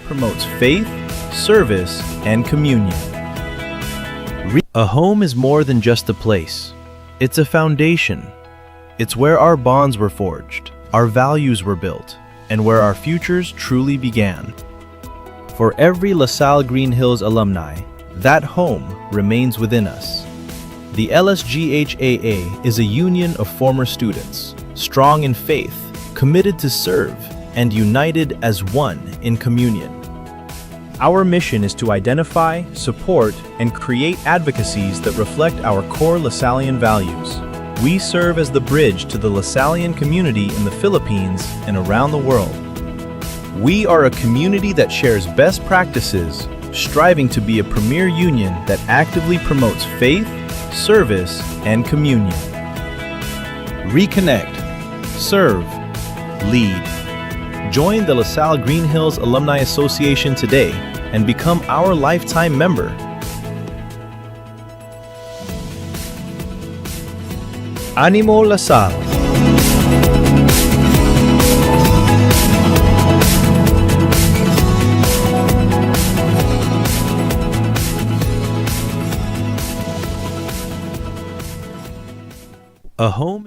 promotes faith, service, and communion. A home is more than just a place. It's a foundation. It's where our bonds were forged, our values were built, and where our futures truly began. For every LaSalle Green Hills alumni, that home remains within us. The LSGHAA is a union of former students, strong in faith, committed to serve, and united as one in communion. Our mission is to identify, support, and create advocacies that reflect our core LaSallian values. We serve as the bridge to the LaSallian community in the Philippines and around the world. We are a community that shares best practices, striving to be a premier union that actively promotes faith, service, and communion. Reconnect, serve, lead. Join the LaSalle Green Hills Alumni Association today and become our lifetime member. Animo LaSalle. A home.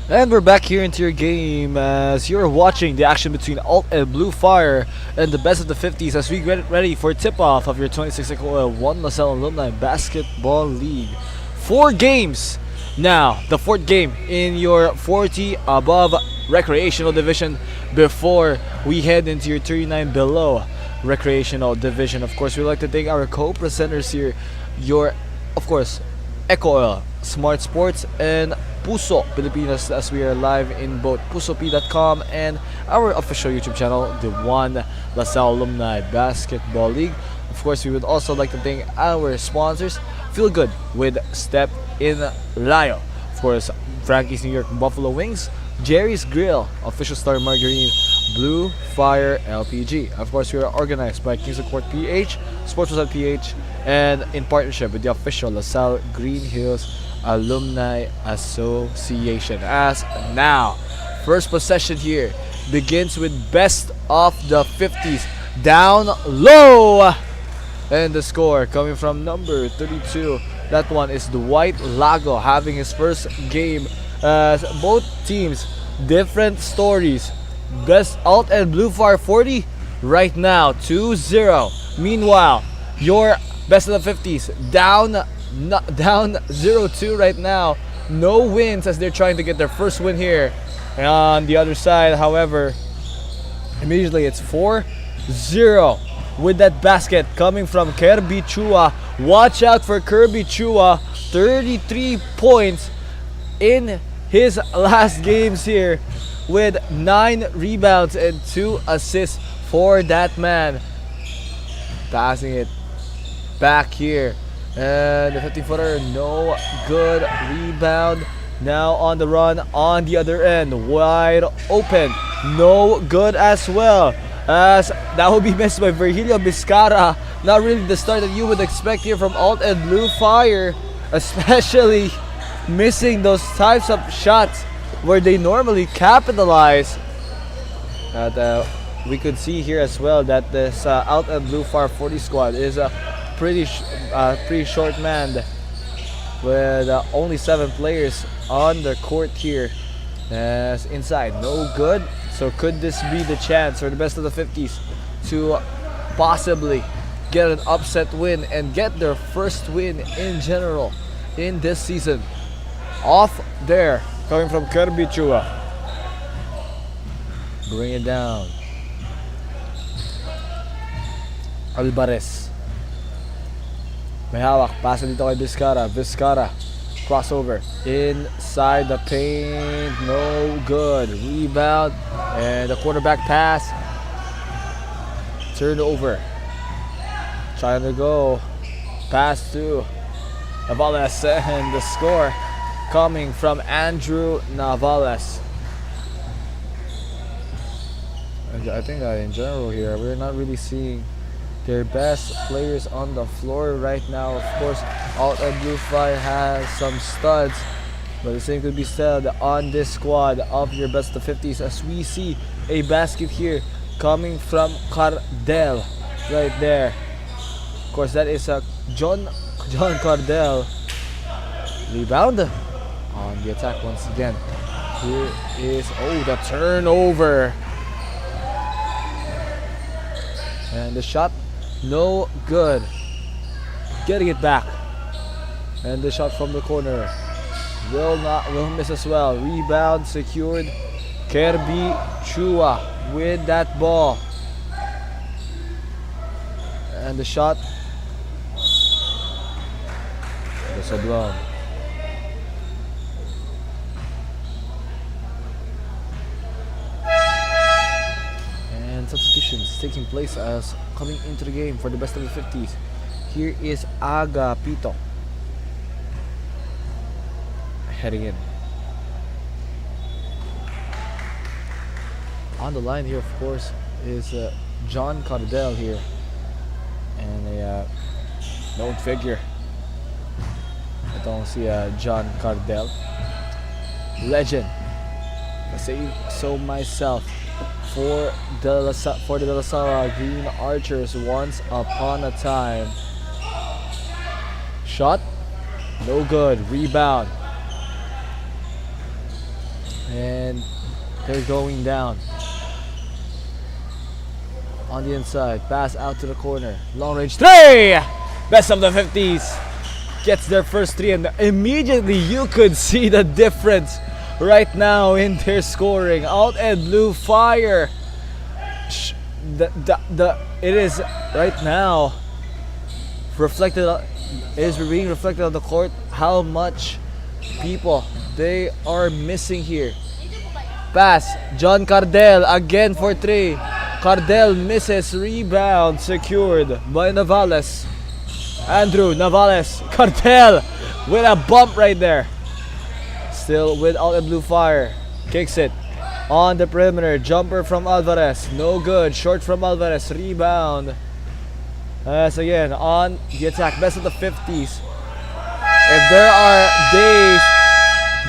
And we're back here into your game as you're watching the action between AltEd, BlueFire, and the best of the 50s as we get ready for tip-off of your 26 EcoOil 1 LaSalle Alumni Basketball League. 4 games now, the 4th game in your 40 above recreational division before we head into your 39 below recreational division. Of course, we'd like to thank our co-presenters here, your, of course, EcoOil, Smart Sports, and Puso Pilipinas, as we are live in both pusop.com and our official YouTube channel, the 1 LaSalle Alumni Basketball League. Of course, we would also like to thank our sponsors, Feel Good with Step in Layo. Of course, Frankie's New York Buffalo Wings, Jerry's Grill, Official Star Margarine, BlueFire LPG. Of course, we are organized by Kings of Court PH, Sports Website PH, and in partnership with the official LaSalle Green Hills Alumni Association. As now, first possession here begins with best of the 50s down low, and the score coming from number 32. That one is Dwight Lago having his first game. Both teams different stories. Best AltEd BlueFire 40 right now 2-0. Meanwhile, your best of the 50s down 0-2 right now. No wins as they're trying to get their first win here. And on the other side, however, immediately it's 4-0 with that basket coming from Kirby Chua. Watch out for Kirby Chua. 33 points in his last games here with 9 rebounds and 2 assists for that man. Passing it back here. And the 50-footer, no good. Rebound. Now on the run on the other end. Wide open. No good as well. As that will be missed by Virgilio Vizcara. Not really the start that you would expect here from AltEd BlueFire. Especially missing those types of shots where they normally capitalize. We could see here as well that this AltEd BlueFire 40 squad is pretty short-manned with only 7 players on the court here. As inside, no good. So could this be the chance for the best of the 50s to possibly get an upset win and get their first win in general in this season? Off there, coming from Kirby Chua. Bring it down. Alvarez. May hawak. Pasa dito kay Vizcara. Vizcara. Crossover. Inside the paint. No good. Rebound. And the quarterback pass. Turnover. Trying to go. Pass to Navales. And the score coming from Andrew Navales. I think in general here, we're not really seeing their best players on the floor right now. Of course, AltEd BlueFire has some studs, but the same could be said on this squad of your best of 50s as we see a basket here coming from Cardell right there. Of course, that is John Cardell. Rebound on the attack once again. Here is the turnover. And the shot, no good. Getting it back. And the shot from the corner will miss as well. Rebound secured. Kirby Chua with that ball. And the shot. Whistle blown. Substitutions taking place as coming into the game for the best of the 50s. Here is Agapito heading in. On the line here, of course, is John Cardell here, and a known figure. I don't see John Cardell, legend. I say so myself. For the LaSalle Green Archers once upon a time. Shot, no good. Rebound. And they're going down. On the inside, pass out to the corner. Long range three! Best of the 50s. Gets their first three, and immediately you could see the difference right now in their scoring. AltEd BlueFire. It is right now reflected. It is being reflected on the court how much people they are missing here. Pass, John Cardell again for three. Cardell misses, rebound secured by Navales. Andrew Navales, Cardell with a bump right there. Still with AltEd BlueFire, kicks it on the perimeter. Jumper from Alvarez, no good. Short from Alvarez, rebound. As again on the attack, best of the 50s. If there are days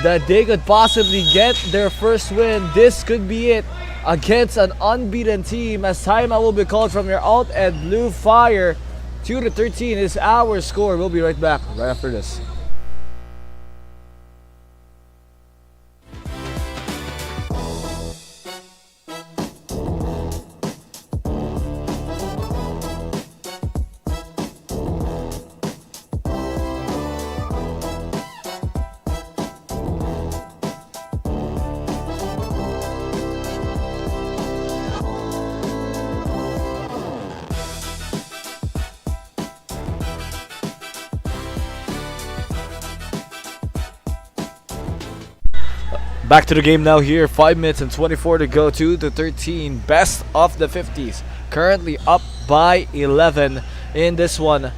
that they could possibly get their first win, this could be it against an unbeaten team, as timeout will be called from your AltEd BlueFire. 2-13 is our score. We'll be right back right after this. Back to the game now here. 5 minutes and 24 to go. 2-13. Best of the 50s. Currently up by 11 in this one.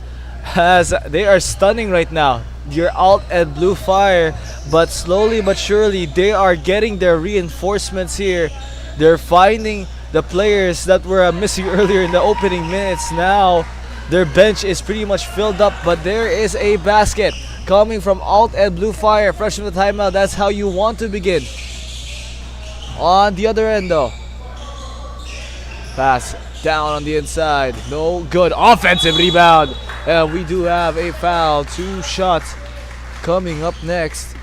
As they are stunning right now. Your AltEd BlueFire. But slowly but surely they are getting their reinforcements here. They're finding the players that were missing earlier in the opening minutes. Now their bench is pretty much filled up. But there is a basket coming from AltEd BlueFire, fresh from the timeout. That's how you want to begin. On the other end though, pass down on the inside, no good. Offensive rebound, and we do have a foul. 2 shots coming up next.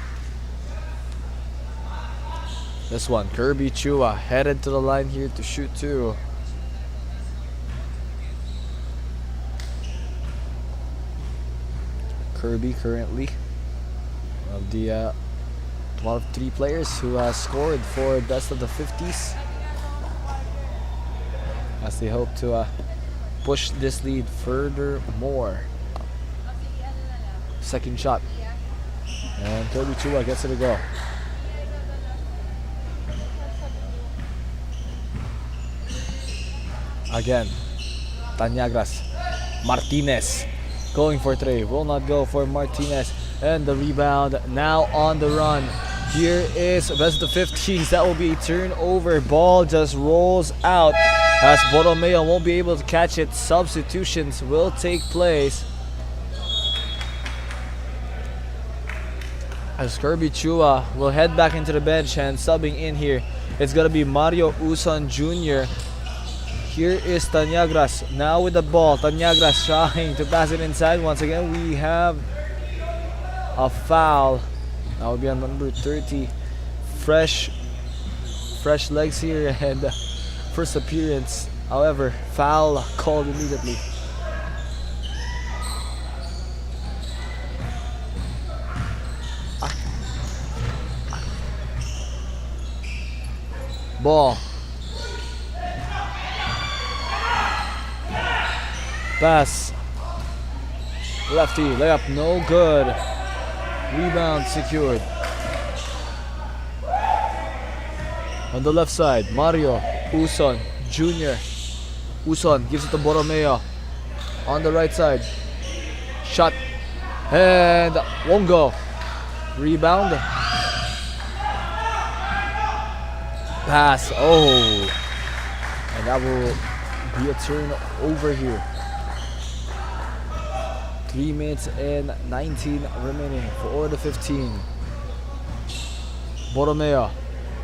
This one, Kirby Chua headed to the line here to shoot 2. Kirby currently one of 3 players who has scored for best of the 50s, as they hope to push this lead further more. Second shot, and Kirby Chua gets it to go. Again, Tanyagras, Martinez going for 3, will not go for Martinez, and the rebound now on the run. Here is best of the 50s. That will be a turnover. Ball just rolls out as Borromeo won't be able to catch it. Substitutions will take place as Kirby Chua will head back into the bench, and subbing in here, it's gonna be Mario Uson Jr. Here is Tanyagras now with the ball. Tanyagras trying to pass it inside. Once again, we have a foul. That will be on number 30. Fresh legs here, and first appearance. However, foul called immediately. Ball. Pass. Lefty, layup, no good. Rebound secured. On the left side, Mario Uson Jr. Uson gives it to Borromeo. On the right side, shot, and won't go. Rebound. Pass, oh. And that will be a turnover here. 3 minutes and 19 remaining for the 15. Borromeo,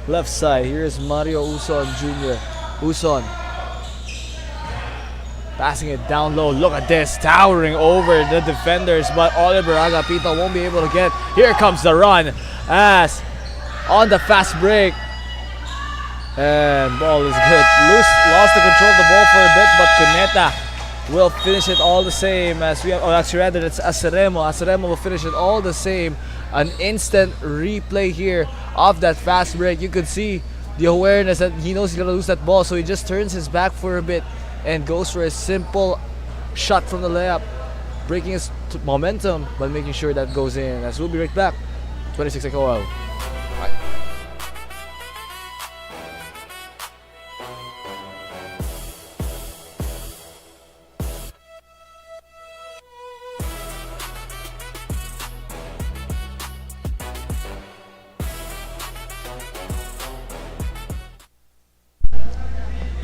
left side. Here's Mario Uson Jr. Uson passing it down low. Look at this, towering over the defenders, but Oliver Agapito won't be able to get. Here comes the run as on the fast break. And ball is good. Lost the control of the ball for a bit, but Cuneta will finish it all the same as we have. Oh, actually, rather, it's Aceremo. Aceremo will finish it all the same. An instant replay here of that fast break. You could see the awareness that he knows he's gonna lose that ball, so he just turns his back for a bit and goes for a simple shot from the layup, breaking his momentum but making sure that goes in. As we'll be right back. 26 EcoOil.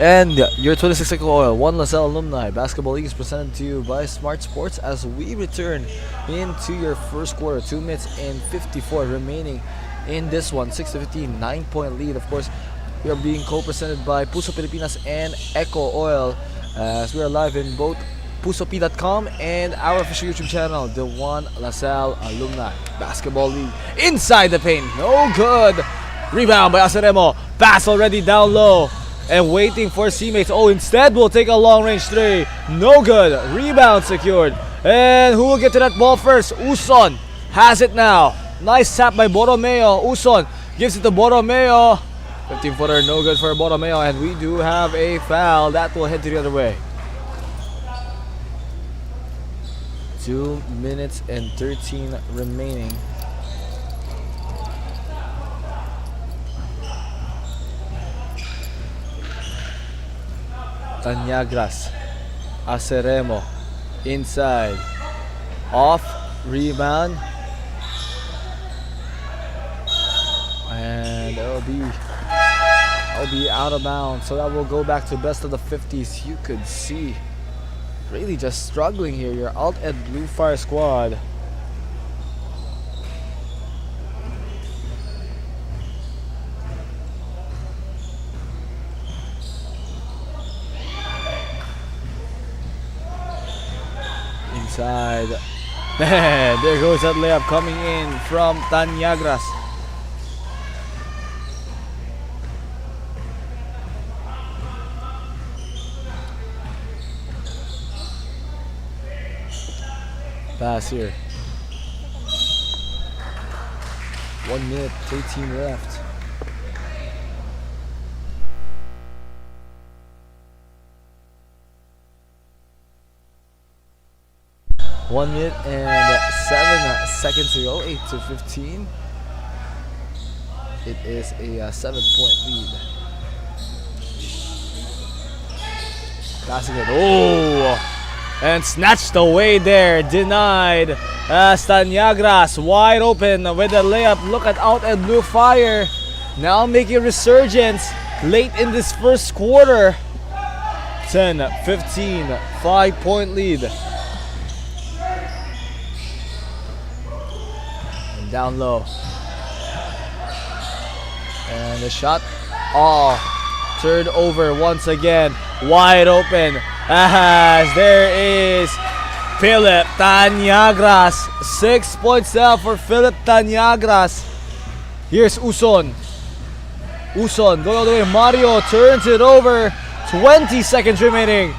And your 26 EcoOil, one LaSalle Alumni Basketball League is presented to you by Smart Sports as we return into your first quarter. 2 minutes and 54 remaining in this one. 6-15, 9-point lead. Of course, we are being co-presented by Puso Pilipinas and EcoOil as we are live in both PusoP.com and our official YouTube channel, the One LaSalle Alumni Basketball League. Inside the paint, no good. Rebound by Aceremo. Pass already down low. And waiting for teammates. Oh, instead we'll take a long range three. No good. Rebound secured. And who will get to that ball first? Uson has it now. Nice tap by Borromeo. Uson gives it to Borromeo. 15-footer, no good for Borromeo. And we do have a foul. That will head to the other way. 2 minutes and 13 remaining. Tanyagras, Aceremo, inside, off, rebound, and that'll be out of bounds. So that will go back to best of the 50s. You could see, really just struggling here. Your AltEd BlueFire squad. Inside. Man, there goes that layup coming in from Tanyagras. Pass here. 1 minute, 13 left. One minute and 7 seconds to go. 8-15. It is a 7-point lead. Passing it. Oh! And snatched away there. Denied. Tanyagras wide open with a layup. Look at AltEd BlueFire. Now making a resurgence late in this first quarter. 10-15. 5-point lead. Down low. And the shot. Oh, turned over once again. Wide open. As there is Philip Tanyagras. 6 points down for Philip Tanyagras. Here's Uson. Uson going all the way. Mario turns it over. 20 seconds remaining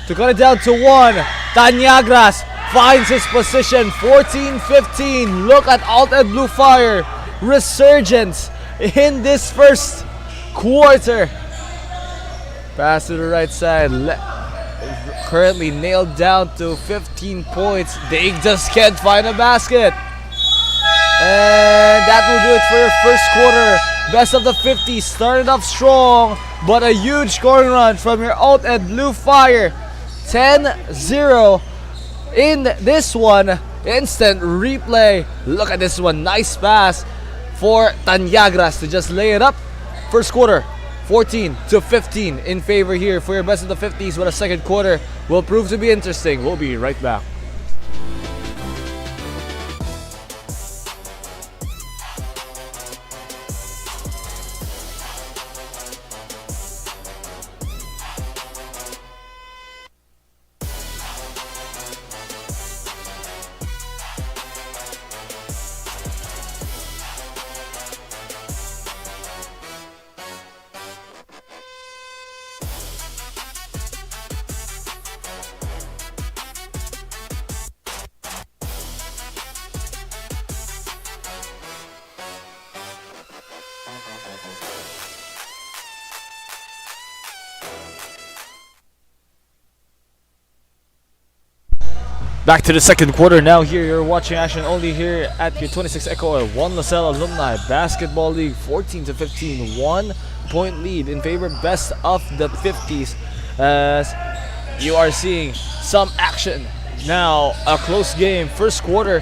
to cut it down to 1. Tanyagras finds his position. 14-15. Look at AltEd BlueFire resurgence in this first quarter. Pass to the right side. Currently nailed down to 15 points. They just can't find a basket. And that will do it for your first quarter. Best of the 50. Started off strong, but a huge scoring run from your AltEd BlueFire. 10-0. In this one, instant replay. Look at this one. Nice pass for Tanyagras to just lay it up. First quarter, 14-15 in favor here for your best of the 50s. But a second quarter will prove to be interesting. We'll be right back. Back to the second quarter now. Here you're watching action only here at your 26 EcoOil 1 LaSalle Alumni Basketball League 14 to 15, 1 point lead in favor best of the 50s, as you are seeing some action now. A close game first quarter.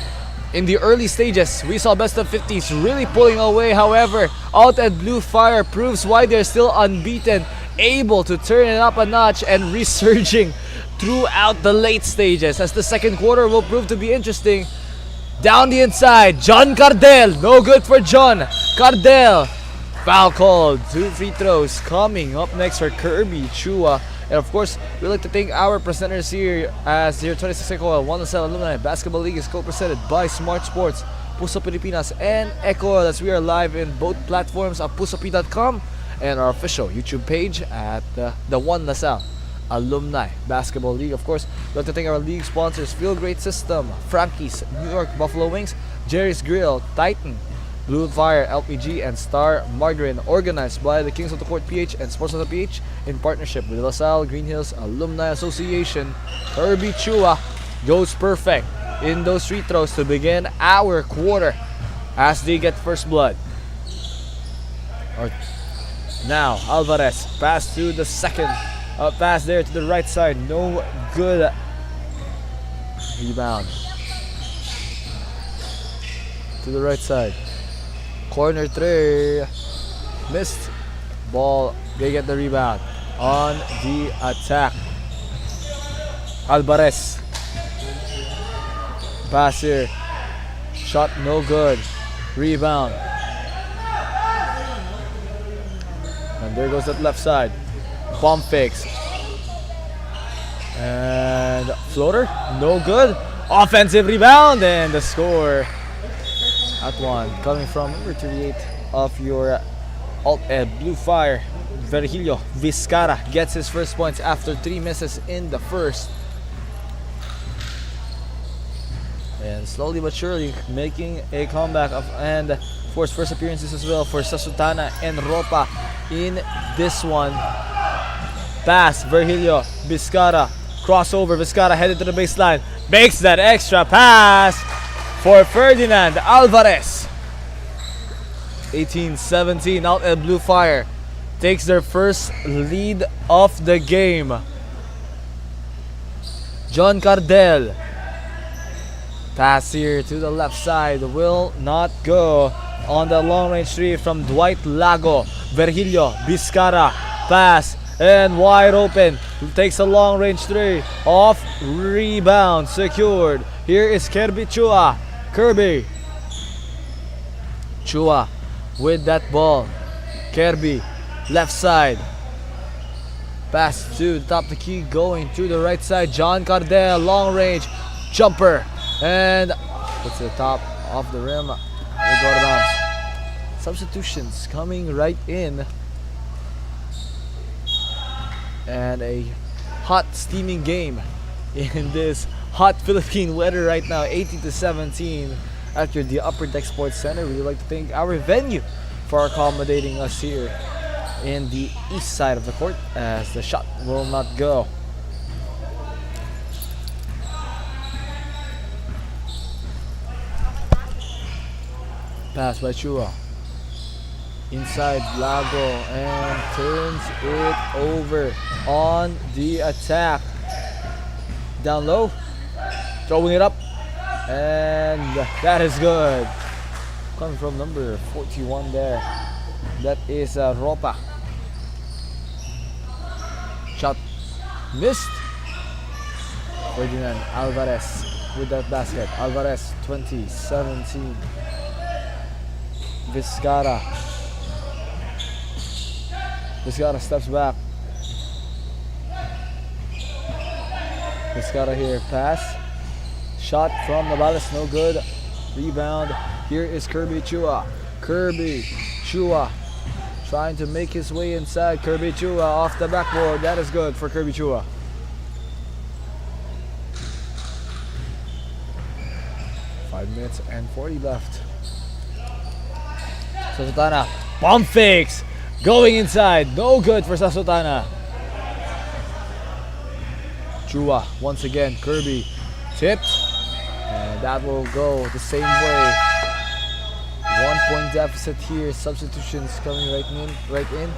In the early stages, we saw best of 50s really pulling away. However, AltEd BlueFire proves why they're still unbeaten, able to turn it up a notch and resurging throughout the late stages, as the second quarter will prove to be interesting. Down the inside, John Cardell, no good for John Cardell. Foul called. 2 free throws coming up next for Kirby Chua. And of course, we'd like to thank our presenters here, as your 26 EcoOil 1 LaSalle Alumni Basketball League is co-presented by Smart Sports, Puso Pilipinas, and EcoOil, as we are live in both platforms at pusop.com and our official YouTube page at the 1 LaSalle Alumni Basketball League. Of course, we'd like to thank our league sponsors: Feel Great System, Frankie's, New York Buffalo Wings, Jerry's Grill, Titan, BlueFire, LPG, and Star Margarine. Organized by the Kings of the Court PH and Sports of the PH in partnership with LaSalle Green Hills Alumni Association. Kirby Chua goes perfect in those free throws to begin our quarter as they get first blood. Now Alvarez pass to the second. Pass there to the right side, no good. Rebound to the right side. Corner 3, missed. Ball, they get the rebound on the attack. Alvarez, pass here, shot no good. Rebound, and there goes that left side. Pump fakes and floater, no good. Offensive rebound, and the score at 1 coming from number 38 of your AltEd BlueFire. Virgilio Vizcara gets his first points after 3 misses in the first, and slowly but surely making a comeback and for his first appearances as well for Sasutana and Ropa in this one. Pass, Virgilio Vizcara, crossover, Vizcara headed to the baseline, makes that extra pass for Ferdinand Alvarez. 18-17, AltEd BlueFire takes their first lead of the game. John Cardell, pass here to the left side, will not go on the long range 3 from Dwight Lago. Virgilio Vizcara, pass, and wide open, takes a long range 3, off rebound, secured. Here is Kirby Chua. Kirby Chua with that ball. Kirby, left side, pass to the top of the key, going to the right side. John Cardell, long range jumper, and puts the top off the rim. We'll go out of bounds. Substitutions coming right in. And a hot steaming game in this hot Philippine weather right now. 18-17 at the Upper Deck Sports Center. We'd like to thank our venue for accommodating us here in the east side of the court, as the shot will not go. Pass by Chua. Inside Lago, and turns it over on the attack. Down low, throwing it up, and that is good. Coming from number 41 there. That is Ropa. Shot missed. Ferdinand Alvarez with that basket. Alvarez 20-17. Vizcara. Vizcara steps back. Vizcara here, pass. Shot from the ballast, no good. Rebound. Here is Kirby Chua. Kirby Chua trying to make his way inside. Kirby Chua off the backboard. That is good for Kirby Chua. Five minutes and 40 left. Sasutana, pump fakes, going inside, no good for Sasutana. Chua once again, Kirby Tipped. And that will go the same way. 1 point deficit here. Substitutions coming right in.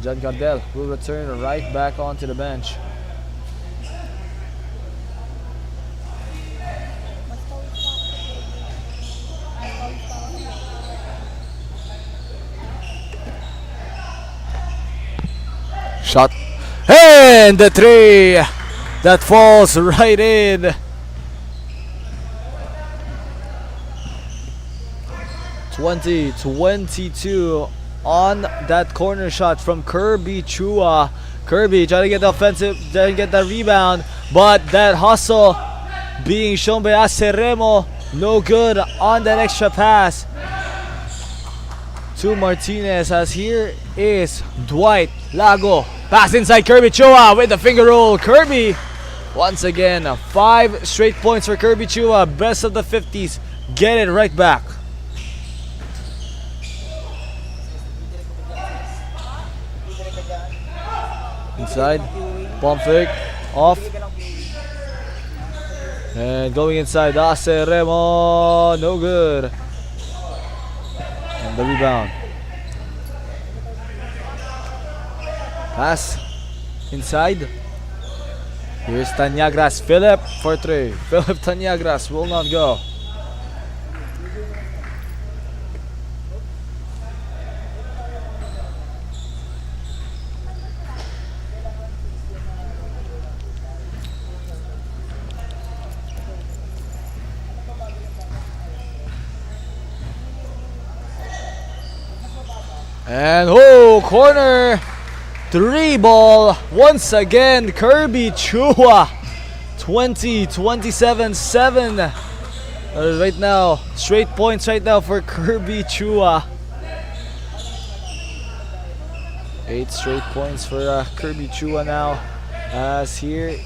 John Cardell will return right back onto the bench. Shot. And the three that falls right in. 20-22 on that corner shot from Kirby Chua. Kirby trying to get the offensive, trying to get that rebound, but that hustle being shown by Aceremo, no good on that extra pass to Martinez, as here is Dwight Lago. Pass inside Kirby Chua with the finger roll. Kirby, once again, 5 straight points for Kirby Chua. Best of the 50s. Get it right back. Inside. Bomb fake. Off. And going inside. Aceremo. No good. And the rebound. Pass inside. Here's Tanyagras. Philip for 3. Philip Tanyagras will not go. And corner. 3 ball once again. Kirby Chua. 20-27-7 right now. Straight points right now for Kirby Chua. 8 straight points for Kirby Chua now. As here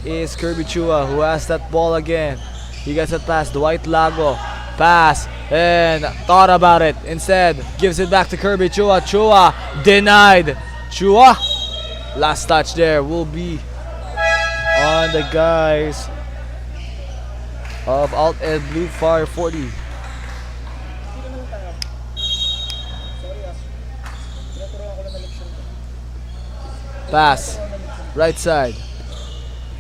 is Kirby Chua who has that ball again. He gets it past Dwight Lago. Pass and thought about it. Instead, gives it back to Kirby Chua. Chua denied. Chua, last touch there will be on the guys of AltEd BlueFire 40. Pass, right side.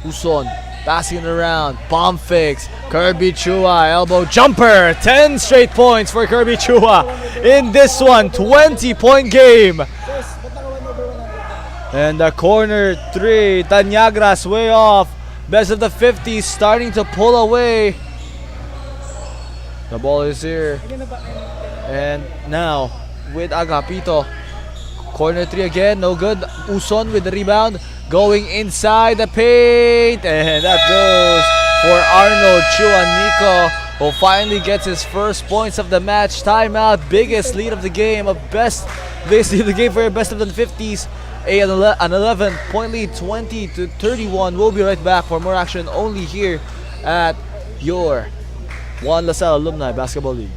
Uson passing it around. Bomb fakes. Kirby Chua, elbow jumper. 10 straight points for Kirby Chua in this one. 20-point game. And the corner 3, Tanyagras way off. Best of the 50s starting to pull away. The ball is here. And now with Agapito. Corner 3 again, no good. Uson with the rebound. Going inside the paint. And that goes for Arnold Chuanico, who finally gets his first points of the match. Timeout, biggest lead of the game. Biggest lead of the game for best of the 50s. An 11-point lead, 20-31. We'll be right back for more action only here at your Juan LaSalle Alumni Basketball League.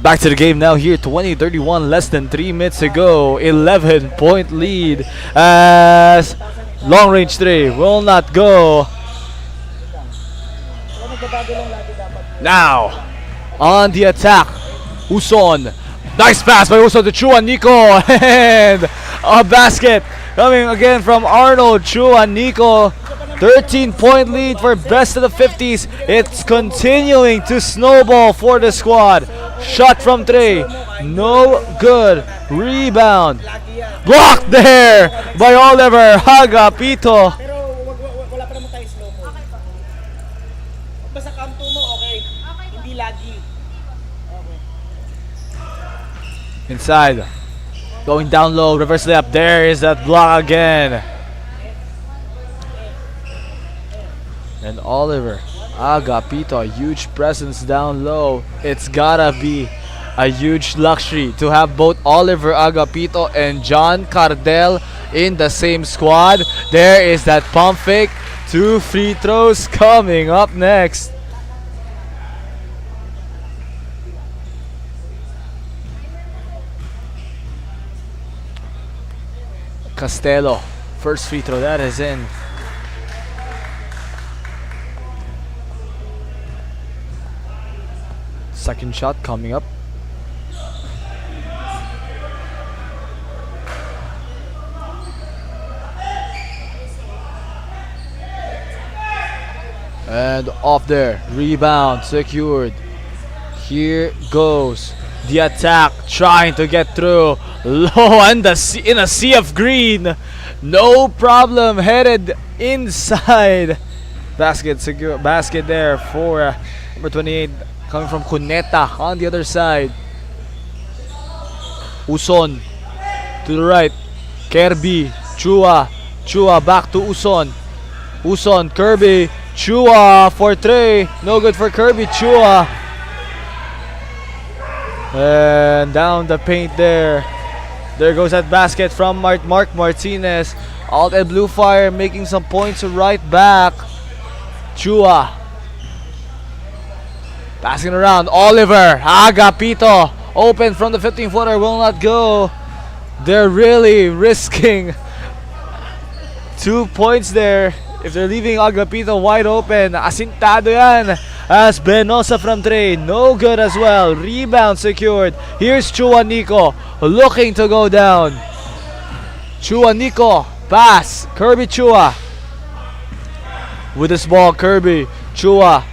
Back to the game now here, 20-31, less than 3 minutes to go. 11-point lead as long range 3 will not go. Now, on the attack, Uson. Nice pass by Uson to Chuanico. And a basket coming again from Arnold Chuanico. 13-point lead for best of the 50s. It's continuing to snowball for the squad. Shot from 3, no good. Rebound, blocked there by Oliver Agapito. Wala pa naman tayo slow mo. Basta kanto mo, okay. Hindi lagi. Okay. Inside. Going down low, reverse layup. There is that block again. And Oliver Agapito, a huge presence down low. It's gotta be a huge luxury to have both Oliver Agapito and John Cardell in the same squad. There is that pump fake. 2 free throws coming up next. Castello, first free throw, that is in. Second shot coming up. And off there, rebound secured. Here goes the attack, trying to get through. Low and in a sea of green. No problem, headed inside. Basket secure, basket there for number 28, coming from Cuneta on the other side. Uson to the right. Kirby, Chua back to Uson. Kirby, Chua for 3. No good for Kirby, Chua. And down the paint there. There goes that basket from Mark Martinez. AltEd BlueFire making some points right back. Chua. Passing around. Oliver Agapito. Open from the 15-footer. Will not go. They're really risking 2 points there. If they're leaving Agapito wide open. Asintado yan. As Benosa from 3. No good as well. Rebound secured. Here's Chua Nico looking to go down. Chua Nico. Pass. Kirby Chua. With this ball, Kirby. Chua.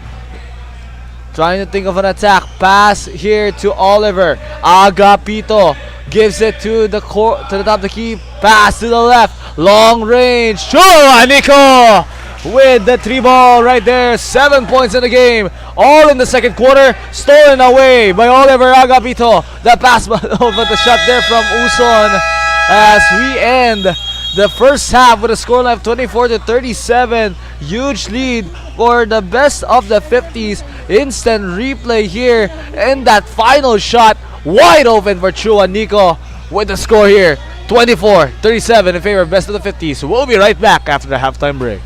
Trying to think of an attack. Pass here to Oliver. Agapito. Gives it to the top of the key. Pass to the left. Long range. Chua Nico with the 3 ball right there. 7 points in the game. All in the second quarter. Stolen away by Oliver Agapito. The pass over the shot there from Uson. As we end the first half with a scoreline of 24-37. Huge lead for the best of the 50s. Instant replay here. And that final shot wide open for Chua Nico with the score here. 24-37 in favor of best of the 50s. We'll be right back after the halftime break.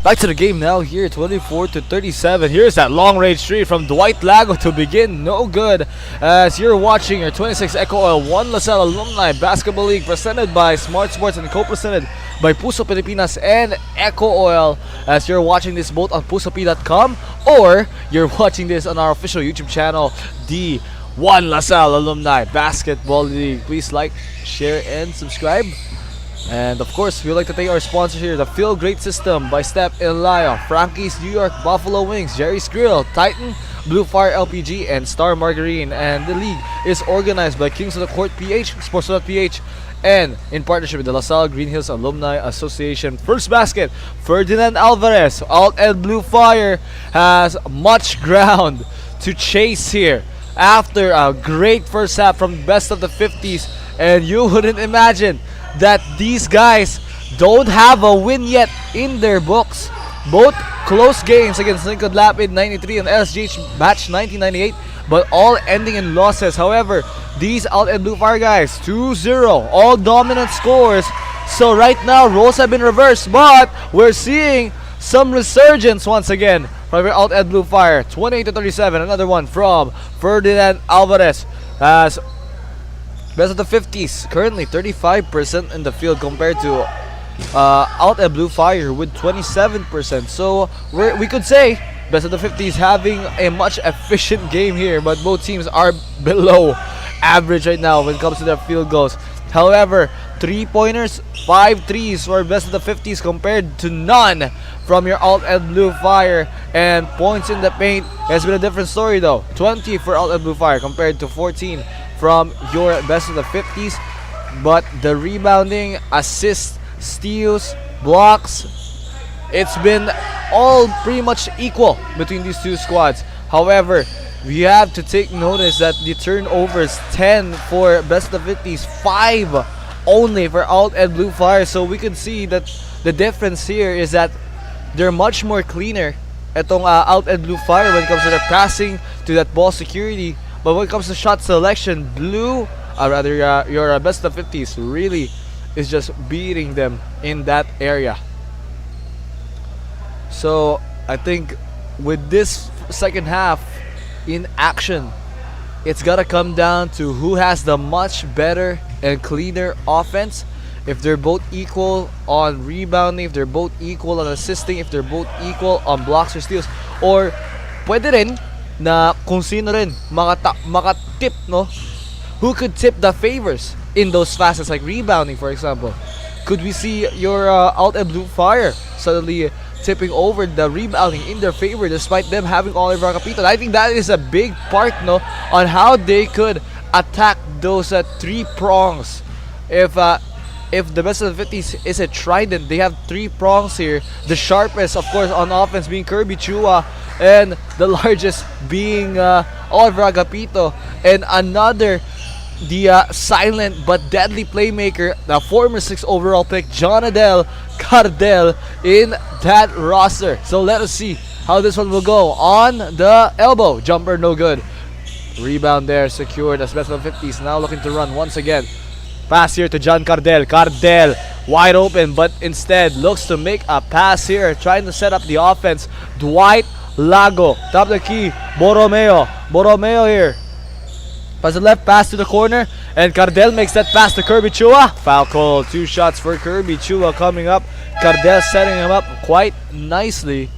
Back to the game now here, 24-37. Here's that long-range three from Dwight Lago to begin. No good. As you're watching your 26 EcoOil 1 LaSalle Alumni Basketball League presented by Smart Sports and co-presented by Puso Pilipinas and EcoOil. As you're watching this both on pusop.com or you're watching this on our official YouTube channel, the 1 LaSalle Alumni Basketball League. Please like, share, and subscribe. And of course, we'd like to thank our sponsors here, the Feel Great System by Step in Lyle, Frankie's New York Buffalo Wings, Jerry's Grill, Titan, BlueFire LPG, and Star Margarine. And the league is organized by Kings of the Court PH, Sports.ph, and in partnership with the LaSalle Green Hills Alumni Association. First basket, Ferdinand Alvarez. AltEd BlueFire has much ground to chase here after a great first half from best of the 50s. And you wouldn't imagine that these guys don't have a win yet in their books. Both close games against Lincoln Lapid 93 and LSGH Match 1998, but all ending in losses. However, these AltEd BlueFire guys, 2-0, all dominant scores. So right now, roles have been reversed, but we're seeing some resurgence once again from your AltEd BlueFire. 28-37, another one from Ferdinand Alvarez. As best of the 50s, currently 35% in the field compared to AltEd BlueFire with 27%. So we could say best of the 50s having a much efficient game here, but both teams are below average right now when it comes to their field goals. However, 3-pointers, 5 threes for best of the 50s compared to none from your AltEd BlueFire. And points in the paint has been a different story though. 20 for AltEd BlueFire compared to 14 from your best of the 50s. But the rebounding, assists, steals, blocks, it's been all pretty much equal between these two squads. However, we have to take notice that the turnovers, 10 for best of the 50s, 5 only for AltEd BlueFire. So we can see that the difference here is that they're much more cleaner itong AltEd BlueFire when it comes to their passing, to that ball security. But when it comes to shot selection, your best of 50s really is just beating them in that area. So I think with this second half in action, it's gotta come down to who has the much better and cleaner offense. If they're both equal on rebounding, if they're both equal on assisting, if they're both equal on blocks or steals, or pwede rin na kung sino rin makatip, no? Who could tip the favors in those facets like rebounding, for example? Could we see your AltEd BlueFire suddenly tipping over the rebounding in their favor despite them having Oliver Capito? I think that is a big part, no, on how they could attack those 3 prongs. If the best of the 50s is a trident, they have 3 prongs here. The sharpest, of course, on offense being Kirby Chua, and the largest being Oliver Agapito, and another, the silent but deadly playmaker, the former 6th overall pick, Jonadel Cardell, in that roster. So let us see how this one will go. On the elbow, jumper no good. Rebound there secured as best of the 50s now looking to run once again. Pass here to John Cardell. Cardell wide open, but instead looks to make a pass here, trying to set up the offense. Dwight Lago, top of the key. Borromeo here. Pass the left, pass to the corner, and Cardell makes that pass to Kirby Chua. Foul call. 2 shots for Kirby Chua coming up. Cardell setting him up quite nicely.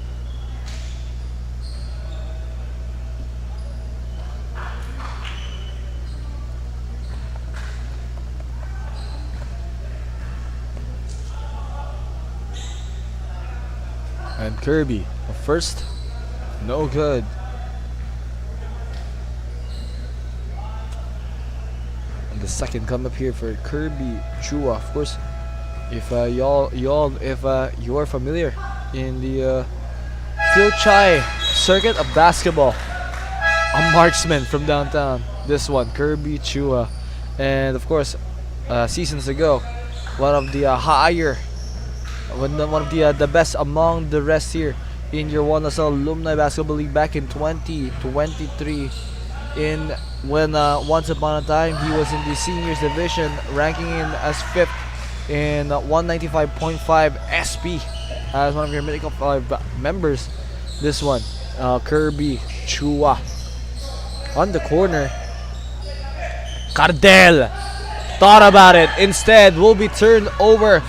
And Kirby, first, no good. And the second come up here for Kirby Chua. Of course, if you're familiar in the Phil Chai circuit of basketball, a marksman from downtown. This one, Kirby Chua, and of course, seasons ago, one of the one of the best among the rest here in your 1 LaSalle Alumni Basketball League back in 2023. In when once upon a time he was in the seniors division, ranking in as 5th in 195.5 SP as one of your Mythical 5 members. This one, Kirby Chua. On the corner, Cardell thought about it. Instead, will be turned over.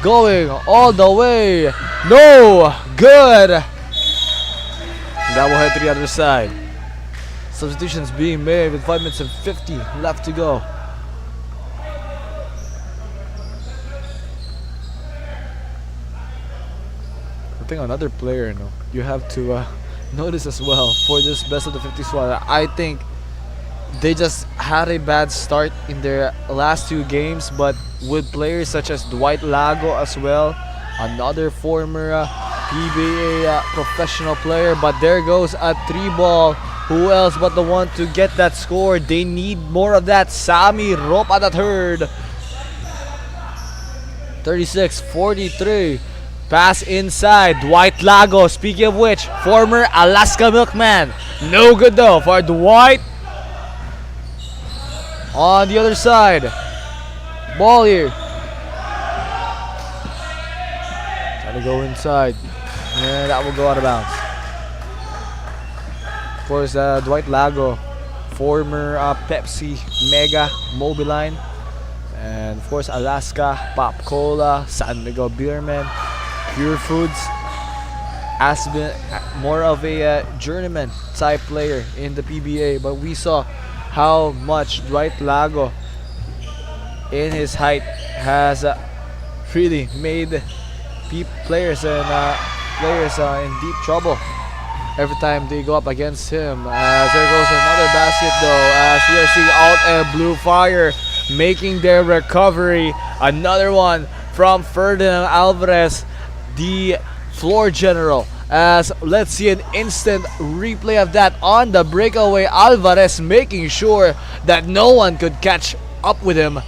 Going all the way. No! Good! That will head to the other side. Substitutions being made with 5 minutes and 50 left to go. I think another player, you have to notice as well for this best of the 50 squad. I think they just had a bad start in their last 2 games, but with players such as Dwight Lago as well, another former PBA professional player, but there goes a 3-ball. Who else but the one to get that score? They need more of that. Sammy Ropa the third. 36-43. Pass inside. Dwight Lago, speaking of which, former Alaska Milkman. No good though for Dwight. On the other side. Ball here. Trying to go inside. And that will go out of bounds. Of course, Dwight Lago, former Pepsi Mega Mobiline. And of course, Alaska, Pop Cola, San Miguel Beerman, Pure Foods, has been more of a journeyman type player in the PBA. But we saw how much Dwight Lago, in his height, has really made players in deep trouble every time they go up against him. As there goes another basket though, as we are seeing AltEd BlueFire making their recovery. Another one from Ferdinand Alvarez, the floor general. As let's see an instant replay of that on the breakaway. Alvarez making sure that no one could catch up with him.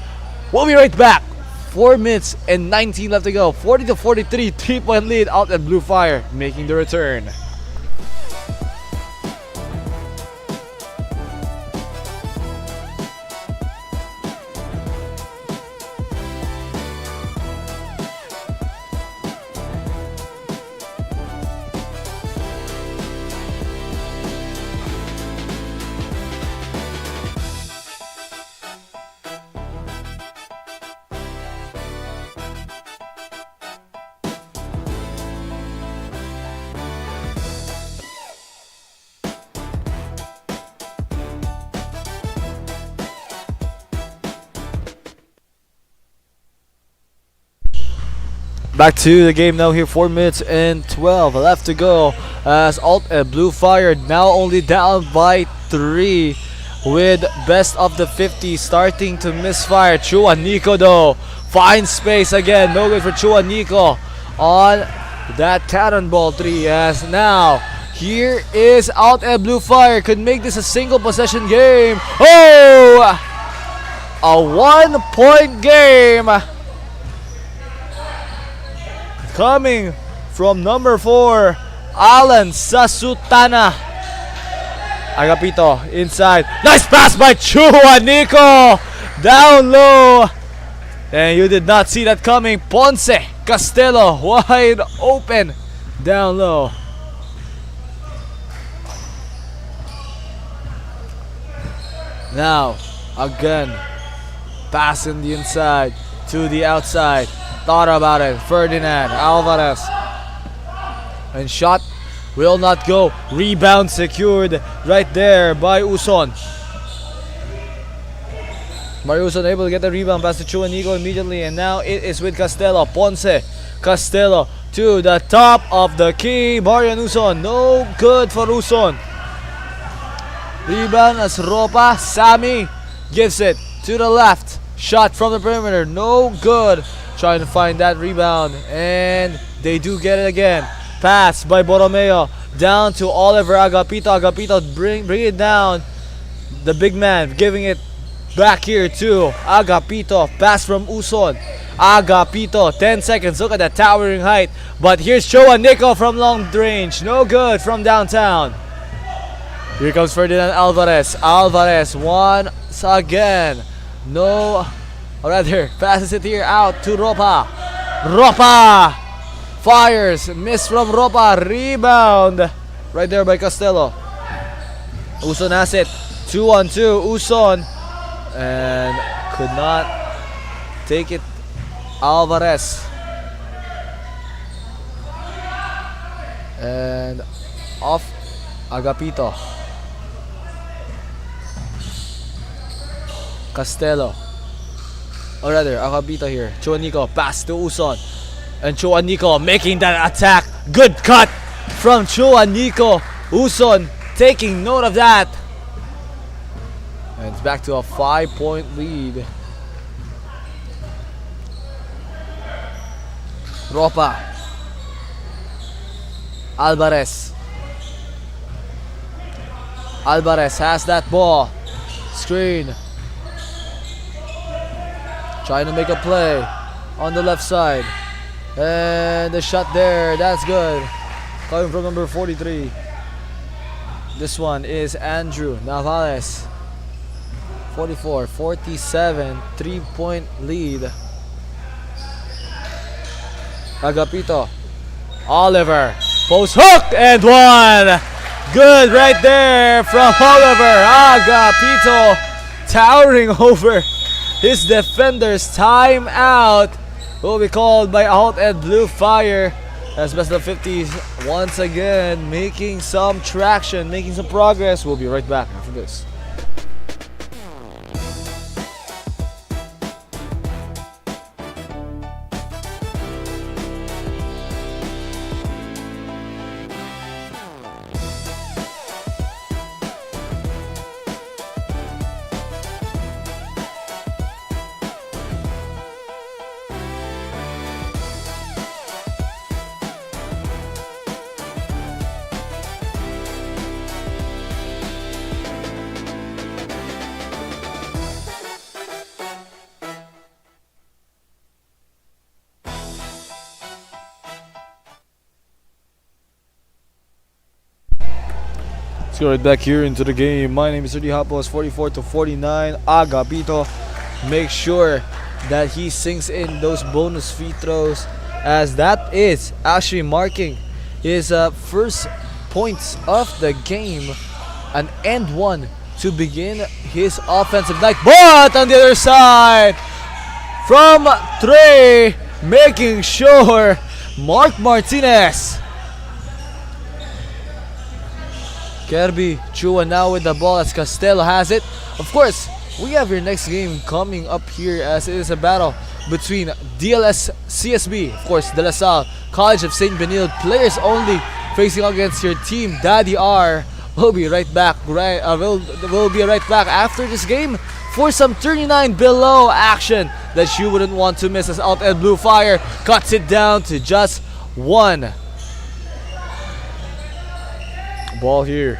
We'll be right back. 4 minutes and 19 left to go. 40-43, 3-point lead. AltEd BlueFire making the return. Back to the game now here, 4 minutes and 12 left to go as AltEd BlueFire now only down by 3 with best of the 50 starting to misfire. Chua Nico though finds space again, no good for Chua Nico on that cannonball 3 as now here is AltEd BlueFire, could make this a single possession game. Oh! A 1-point game coming from number 4, Alan Sasutana. Agapito inside. Nice pass by Chua Nico. Down low. And you did not see that coming. Ponce Castelo wide open. Down low. Now, again. Pass in the inside to the outside. Thought about it. Ferdinand Alvarez. And shot will not go. Rebound secured right there by Uson. Mario Uson able to get the rebound pass to Chua Nico immediately. And now it is with Castelo. Ponce Castelo to the top of the key. Marian Uson. No good for Uson. Rebound as Ropa. Sammy gives it to the left. Shot from the perimeter. No good. Trying to find that rebound, and they do get it again. Pass by Borromeo down to Oliver Agapito. Agapito bring it down. The big man giving it back here to Agapito. Pass from Uson. Agapito, 10 seconds. Look at that towering height. But here's Chua Nico from long range. No good from downtown. Here comes Ferdinand Alvarez. Alvarez once again. No. Or rather, passes it here out to Ropa. Ropa Fires. Miss from Ropa. Rebound. Right there by Costello. Uson has it. 2-on-2. Uson. And could not take it. Alvarez. And off Agapito. Costello. Or rather, Agapito here. Chuanico. Pass to Uson. And Chuanico making that attack. Good cut from Chuanico. Uson taking note of that. And it's back to a 5-point lead. Ropa. Alvarez. Alvarez has that ball. Screen. Trying to make a play on the left side. And the shot there. That's good. Coming from number 43. This one is Andrew Navales. 44-47. 3-point lead. Agapito. Oliver. Post hook and one. Good right there from Oliver. Agapito towering over his defenders. Timeout will be called by AltEd BlueFire as best of 50s once again making some traction, making some progress. We'll be right back after this. Let's go right back here into the game. My name is Rudy Hapos, 44-49. Agapito. Make sure that he sinks in those bonus free throws, as that is actually marking his first points of the game. An and one to begin his offensive night. But on the other side, from Trey, making sure Mark Martinez. Kirby Chua now with the ball as Costello has it. Of course, we have your next game coming up here, as it is a battle between DLS CSB, of course, De La Salle College of St. Benilde players only, facing against your team Daddy R. We'll be right back. We'll be right back after this game for some 39 below action that you wouldn't want to miss, as AltEd BlueFire cuts it down to just one. Ball here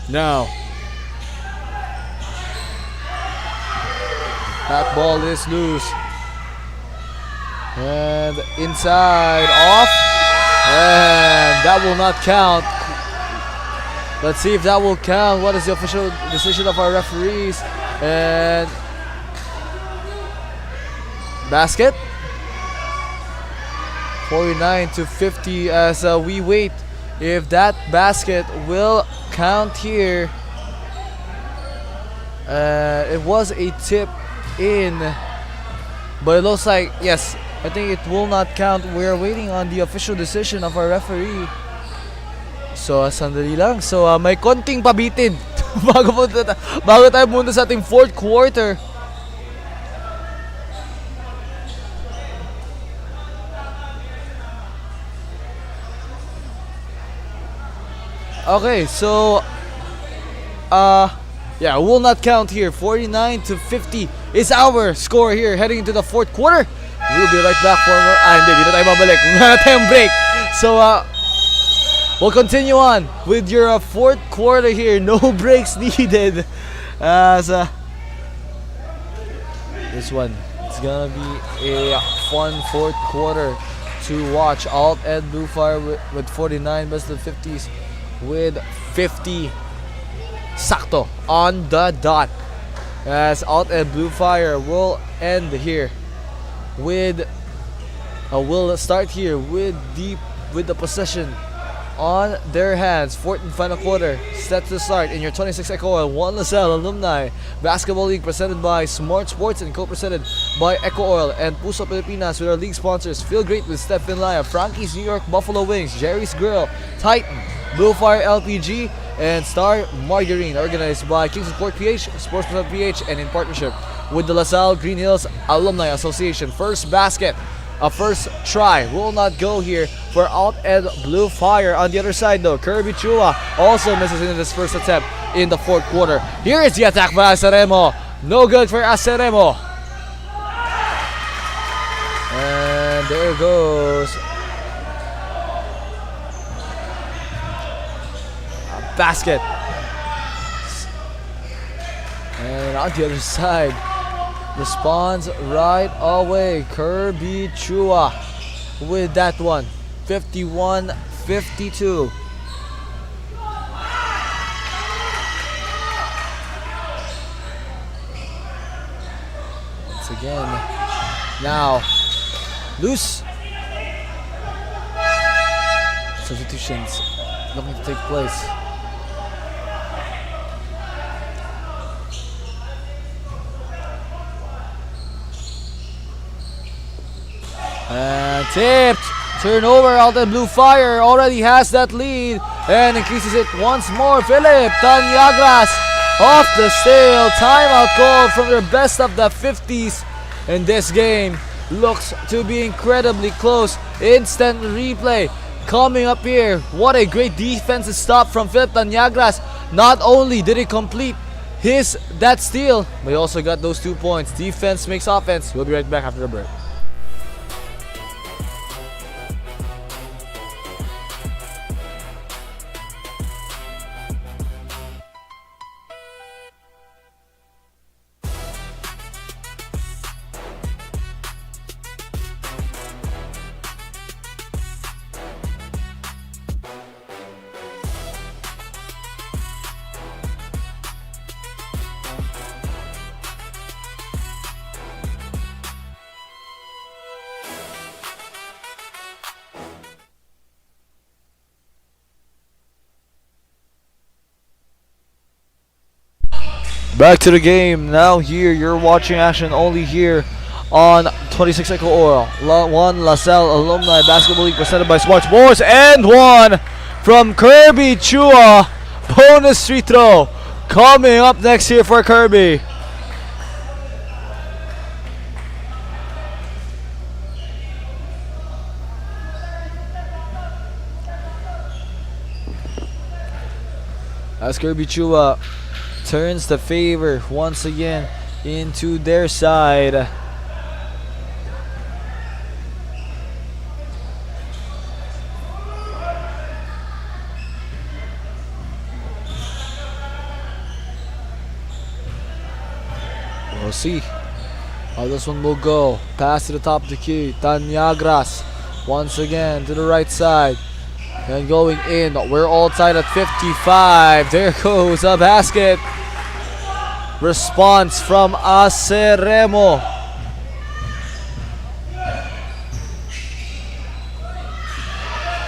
now. That ball is loose, and inside, off, and that will not count. Let's see if that will count. What is the official decision of our referees? And basket. 49-50 as we wait if that basket will count here. It was a tip in, but it looks like, yes, I think it will not count. We're waiting on the official decision of our referee. So, sandali lang. So, may konting pabitin bago tayo muna sa ating fourth quarter. Okay, so yeah, will not count here. 49-50 is our score here heading into the fourth quarter. We'll be right back for more. Hindi na tayo babalik. Wala na tayong break. So we'll continue on with your fourth quarter here. No breaks needed. As this one, it's gonna be a fun fourth quarter to watch. AltEd BlueFire with 49, best of 50s with 50 sakto on the dot, as AltEd BlueFire will end here with will start here with the possession on their hands. Fourth and final quarter set to start in your 26 EcoOil 1 LaSalle Alumni Basketball League, presented by Smart Sports and co-presented by EcoOil and Puso Pilipinas, with our league sponsors Feel Great with Stephen Laya, Frankie's New York Buffalo Wings, Jerry's Grill, Titan, BlueFire LPG, and Star Margarine, organized by Kingston Court PH, Sportsman PH, and in partnership with the LaSalle Green Hills Alumni Association. First basket, a first try will not go here for AltEd BlueFire. On the other side though, Kirby Chua also misses in his first attempt in the fourth quarter. Here is the attack by Aceremo. No good for Aceremo. And there goes a basket. And on the other side, responds right away, Kirby Chua with that one. 51-52. Once again, now loose. Substitutions looking to take place. And tipped. Turnover. AltEd BlueFire already has that lead and increases it once more. Philip Tanyagras off the steal. Timeout call from their best of the 50s. And this game looks to be incredibly close. Instant replay coming up here. What a great defensive stop from Philip Tanyagras. Not only did he complete that steal, but he also got those 2 points. Defense makes offense. We'll be right back after the break. Back to the game. Now here, you're watching action only here on 26 EcoOil 1 LaSalle Alumni Basketball League, presented by Smart Sports. And one from Kirby Chua. Bonus free throw coming up next here for Kirby. As Kirby Chua turns the favor once again into their side. We'll see how this one will go. Pass to the top of the key. Tanyagras once again to the right side. And going in, we're all tied at 55. There goes a basket. Response from Aceremo.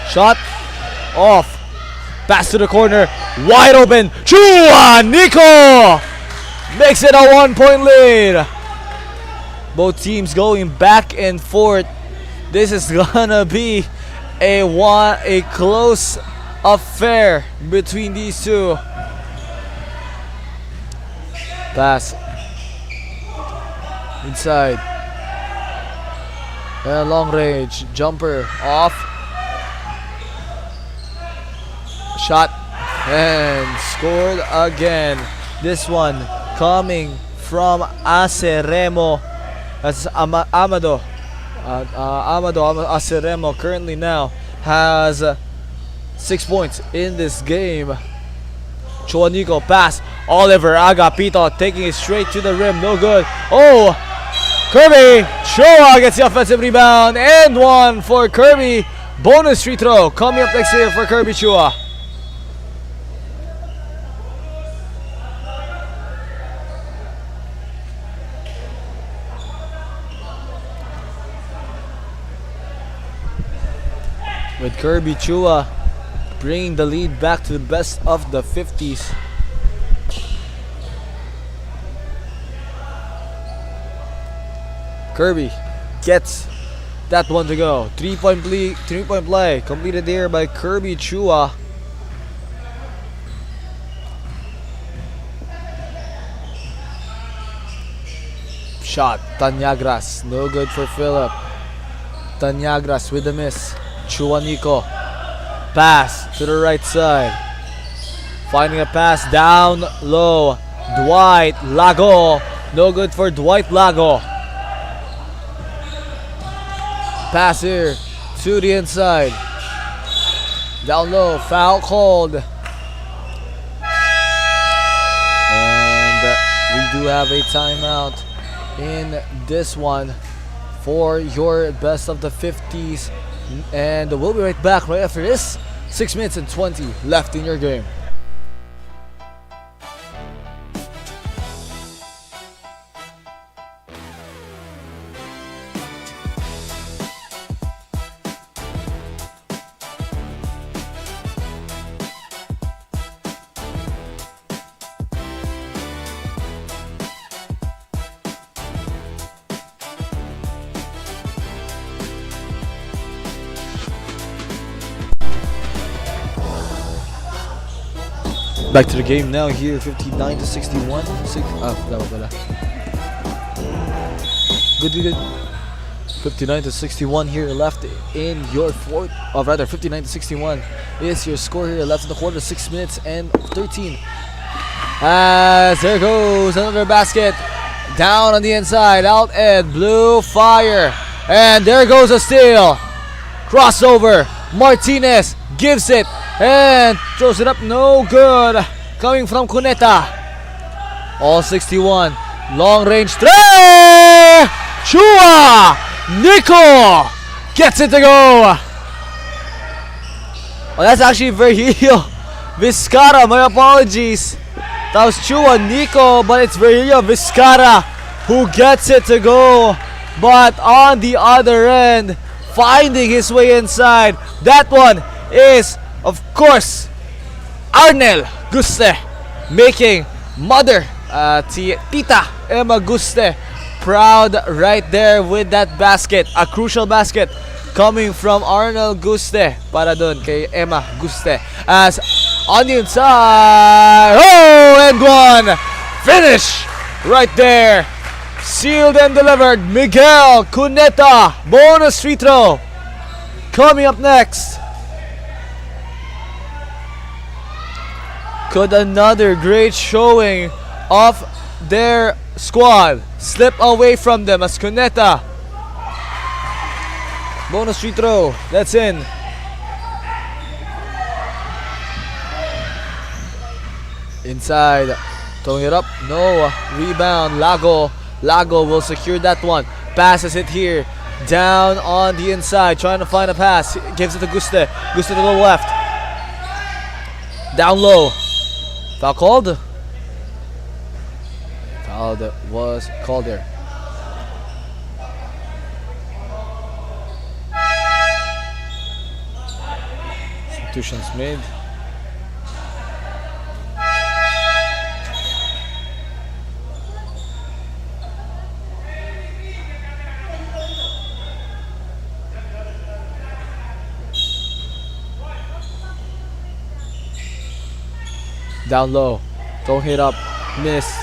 Shot off. Pass to the corner. Wide open. Chua Nico makes it a 1-point lead. Both teams going back and forth. This is gonna be a close affair between these two. Pass inside and long range jumper off, shot and scored again. This one coming from Aceremo. That's Amado Aceremo currently now has 6 points in this game. Chuanico pass. Oliver Agapito taking it straight to the rim. No good. Oh! Kirby Chua gets the offensive rebound. And one for Kirby. Bonus free throw coming up next here for Kirby Chua. with Kirby Chua bringing the lead back to the best of the 50s. Kirby gets that one to go. 3-point play completed there by Kirby Chua. Shot, Tanyagras, no good for Philip. Tanyagras with the miss. Chua Nico. Pass to the right side. Finding a pass down low. Dwight Lago. No good for Dwight Lago. Pass here to the inside. Down low. Foul called. And we do have a timeout in this one for your best of the 50s. And we'll be right back right after this. 6 minutes and 20 left in your game. Back to the game now here, 59 to 61. Good. 59 to 61 here left in your fourth, or rather 59 to 61 is your score here left in the quarter. 6 minutes and 13. As there goes another basket down on the inside. AltEd, BlueFire, and there goes a steal. Crossover. Martinez gives it and throws it up, no good. Coming from Cuneta. All 61. Long range three. Chua Nico gets it to go. Oh, that's actually Virgilio Vizcara. My apologies. That was Chua Nico, but it's Virgilio Vizcara who gets it to go. But on the other end, finding his way inside, that one is, of course, Arnel Guste, making mother Tita Emma Guste proud right there with that basket. A crucial basket coming from Arnel Guste para dun kay Emma Guste. As on the inside, oh, and one finish right there. Sealed and delivered. Miguel Cuneta, bonus free throw coming up next. Could another great showing of their squad slip away from them as Cuneta. Bonus free throw, that's in. Inside, throwing it up, no, rebound, Lago will secure that one. Passes it here, down on the inside, trying to find a pass. Gives it to Guste. Guste to the left. Down low. Foul called? Foul that was called there. Substitutions made. Down low, don't hit up, missed.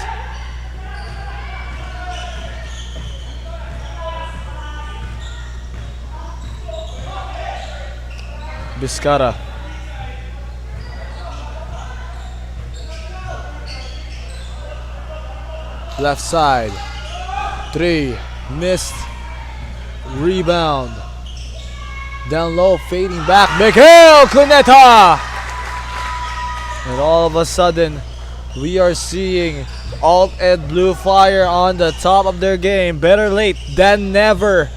Vizcara. Left side, three, missed. Rebound. Down low, fading back, Miguel Cuneta! And all of a sudden, we are seeing AltEd BlueFire on the top of their game. Better late than never.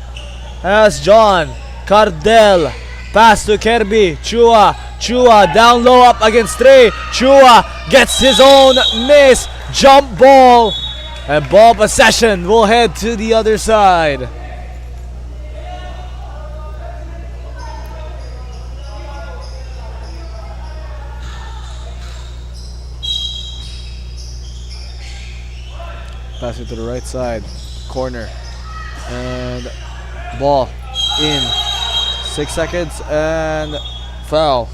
As John Cardell, pass to Kirby Chua. Chua down low, up against Trey. Chua gets his own miss. Jump ball. And ball possession will head to the other side. Pass it to the right side. Corner. And ball in. 6 seconds and foul.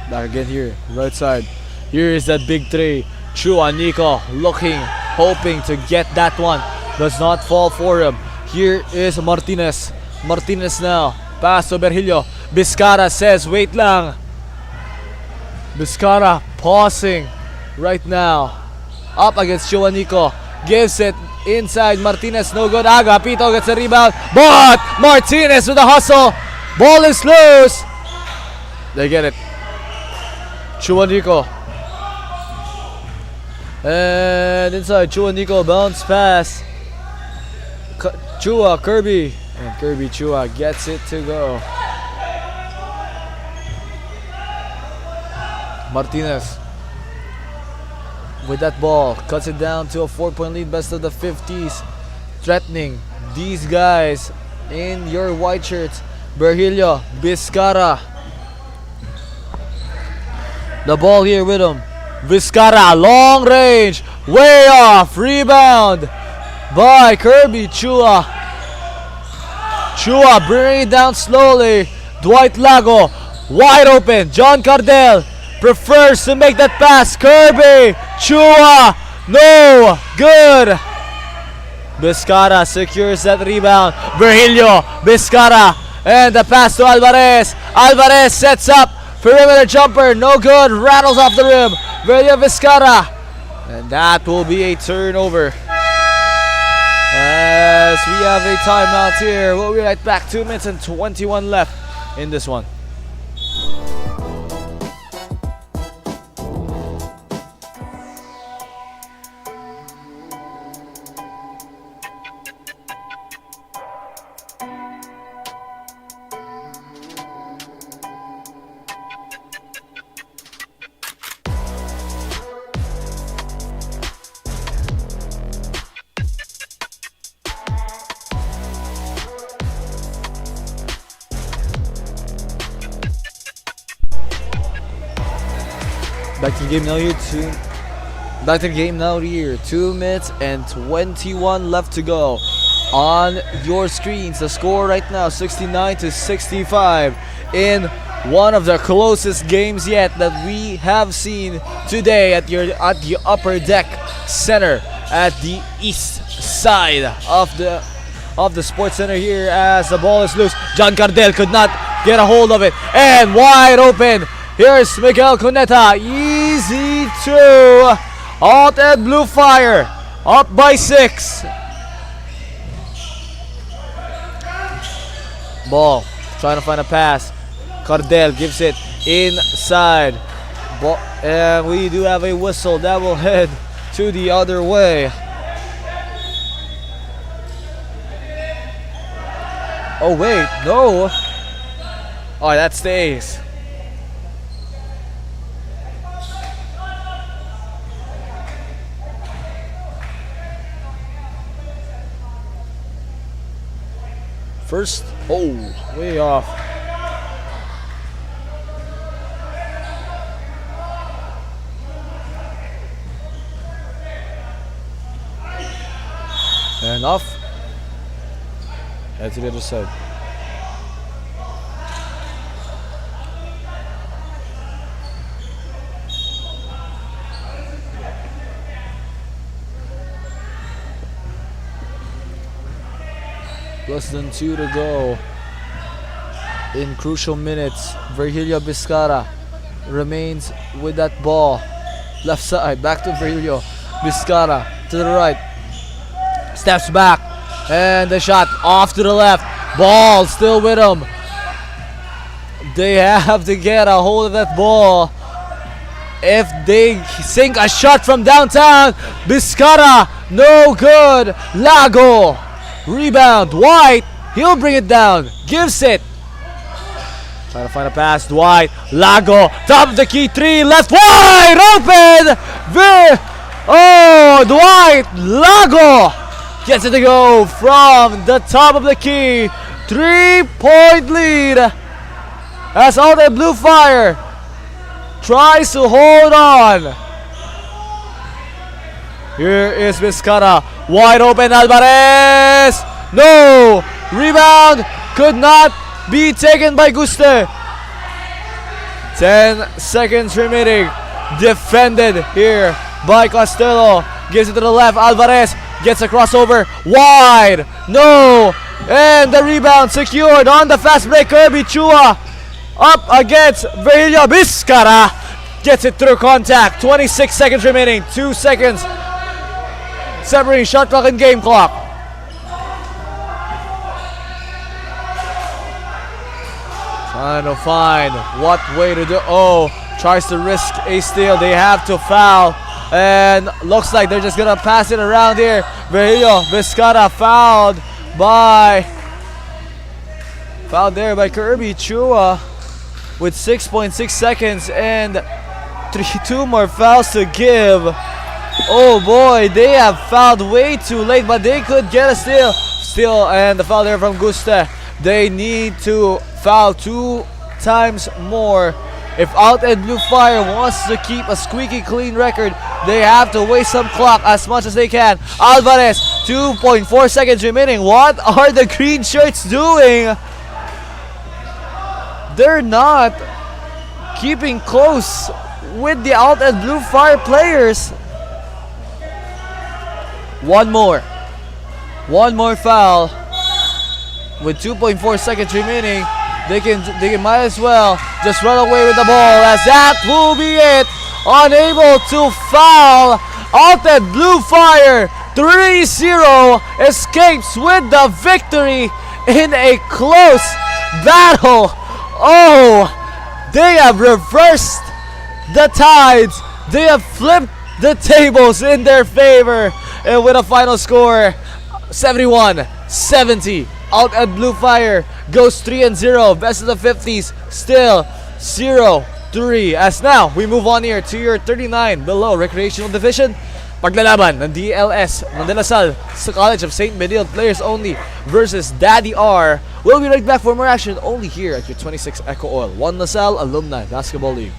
Back again here, right side. Here is that big three. Chua Nico looking, hoping to get that one. Does not fall for him. Here is Martinez. Martinez now. Pass to Berhillo. Vizcara says, wait lang. Vizcara pausing right now. Up against Chua Nico. Gives it inside. Martinez, no good. Agapito gets a rebound. But Martinez with a hustle. Ball is loose. They get it. Chua Nico. And inside, Chua Nico bounce pass. Chua, Kirby. And Kirby Chua gets it to go. Martinez with that ball. Cuts it down to a 4-point lead. Best of the 50s. Threatening these guys in your white shirts. Berhillo, Vizcara. The ball here with him. Vizcara, long range, way off, rebound by Kirby Chua. Chua bringing it down slowly. Dwight Lago, wide open. John Cardell prefers to make that pass. Kirby Chua, no good. Vizcara secures that rebound. Berhillo, Vizcara, and the pass to Alvarez. Alvarez sets up. Perimeter jumper, no good, rattles off the rim. Berhillo Vizcara. And that will be a turnover. As we have a timeout here. We'll be right back. 2 minutes and 21 left in this one. Back to the game now here. 2 minutes and 21 left to go. On your screens, the score right now 69-65 in one of the closest games yet that we have seen today at the upper deck center at the east side of the sports center here as the ball is loose. John Cardell could not get a hold of it and wide open. Here's Miguel Cuneta, easy two. AltEd BlueFire up by 6. Ball, trying to find a pass. Cardell gives it inside. Ball, and we do have a whistle that will head to the other way. Oh wait, no. Oh, that stays. First, oh, way off. And off. Head to the other side. Less than 2 to go in crucial minutes. Berhillo Vizcara remains with that ball. Left side, back to Berhillo Vizcara to the right. Steps back and the shot off to the left. Ball still with him. They have to get a hold of that ball. If they sink a shot from downtown, Vizcara, no good. Lago. Rebound, Dwight, he'll bring it down, gives it. Trying to find a pass, Dwight, Lago, top of the key, 3, left, wide open! Oh, Dwight, Lago gets it to go from the top of the key. 3-point lead as AltEd BlueFire tries to hold on. Here is Vizcara, wide open, Alvarez. No, rebound could not be taken by Guste. 10 seconds remaining. Defended here by Costello. Gives it to the left. Alvarez gets a crossover. Wide. No. And the rebound secured on the fast break. Kirby Chua up against Virgilio. Vizcara gets it through contact. 26 seconds remaining. 2 seconds separating shot clock and game clock. Trying to find what way to do. Oh, tries to risk a steal. They have to foul. And looks like they're just going to pass it around here. Virgilio Vizcara fouled there by Kirby Chua with 6.6 seconds and 2 more fouls to give. Oh boy, they have fouled way too late, but they could get a steal. And the foul there from Guste. They need to foul 2 times more. If AltEd BlueFire wants to keep a squeaky clean record, they have to waste some clock as much as they can. Alvarez, 2.4 seconds remaining. What are the green shirts doing? They're not keeping close with the AltEd BlueFire players. One more foul with 2.4 seconds remaining. They might as well just run away with the ball, as that will be it. Unable to foul. AltEd BlueFire 3-0 escapes with the victory in a close battle. Oh, they have reversed the tides. They have flipped the tables in their favor, and with a final score 71-70. AltEd BlueFire goes 3-0. Best of the 50s still 0-3. As now we move on here to your 39 below recreational division. Paglalaban ng DLS ng De La Salle sa College of St. Benilde players only versus Daddy R. We'll be right back for more action only here at your 26 EcoOil 1 La Salle Alumni Basketball League.